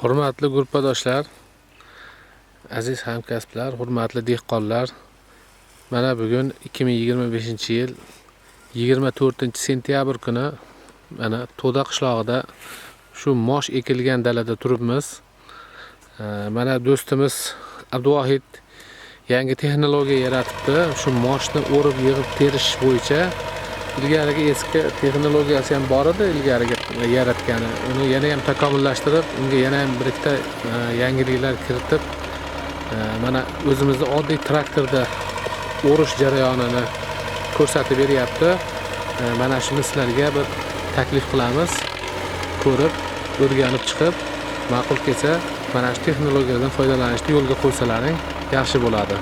Hurmatli guruhdoshlar, aziz hamkasblar, hurmatli dehqonlar. Mana bugun 2025-yil 24-sentyabr kuni mana To'da qishlog'ida shu mosh ekilgan dalada turibmiz. Mana do'stimiz Abduvohid yangi texnologiya yaratibdi. Shu moshni o'rib yig'ib terish bo'yicha ilgarigi eski texnologiyasi ham bor edi, ilgarigi yaratgani. Uni yana ham takomillashtirib, unga yana ham bir ikkita yangiliklar kiritib, mana o'zimizning oddiy traktorda o'rish jarayonini ko'rsatib beryapti. Mana shuni sizlarga bir taklif qilamiz. Ko'rib, o'rganib chiqib, ma'qul kelsa, mana shu texnologiyadan foydalanishni yo'lga qo'ysalaring yaxshi bo'ladi.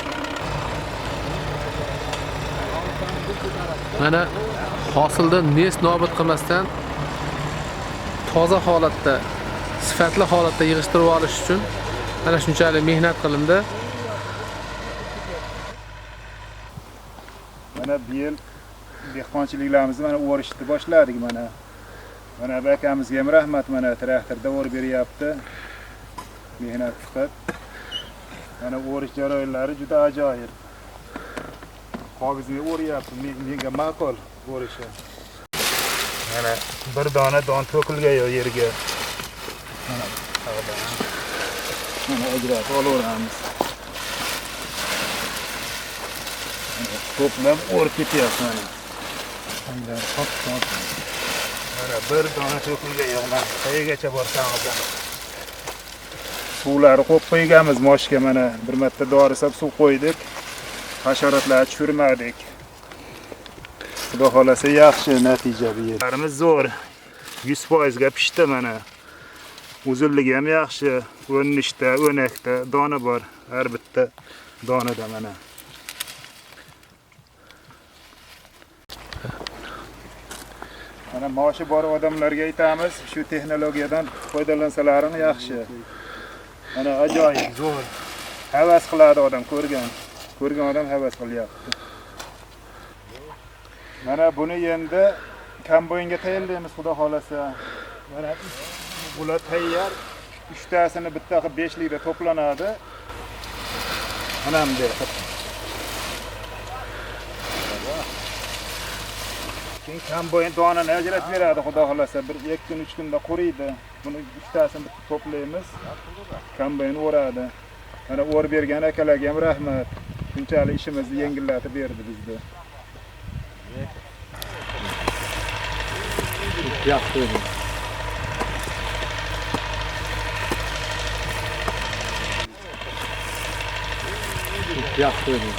Mana hosilda nes nobud qilmasdan toza holatda, sifatli holatda yig'ishtirib olish uchun mana shunchalik mehnat qilindi. Mana bu yil dehqonchiliklarimizni mana o'rishni boshladik mana. Mana akamizga ham rahmat, mana traktorda o'rib beryapti. Mehnat qilib. Mana o'rish jarayonlari juda ajoyib. Hobizni o'ryapti, menga ma'qul o'rishi. Mana bir dona don to'kilgan yerga. Mana ajratib olaveramiz. To'plab o'rib ketyapti mana. Mana bir dona to'kilgan yo'qdan qayergacha borsamiz. Suvlari qo'yib qo'yganmiz moshga, mana bir marta dori solib suv qo'ydik. Hasharotlar tushirmadik. Xudo xolasa yaxshi natija berdi. Larimiz zo'r. 100% ga pishdi mana. Uzunligi ham yaxshi, o'nishda, o'nakda dona bor. Har bitta donada mana. Mana moshi bor odamlarga aytamiz, shu texnologiyadan foydalansalarini yaxshi. Mana ajoyib, zo'r. Havas qiladi odam ko'rgan odam havas qilyapti. Mana buni endi kombaynga tayyorlaymiz, xudo xolasa. Mana bular tayyor. 3 tasini bitta qilib 5 likda to'planadi. Mana bunday qilib. Keyin kombayn donani ajratib beradi, xudo xolasa. 1-2 kun, 3 kunda quriydi. Buni 3 tasini bitta to'playmiz. Kombayn o'radi. Mana o'rib bergan akalarga ham rahmat. Shunchalik ishimizni yengillatib berdi bizga. Yaxshi edi. Yaxshi edi.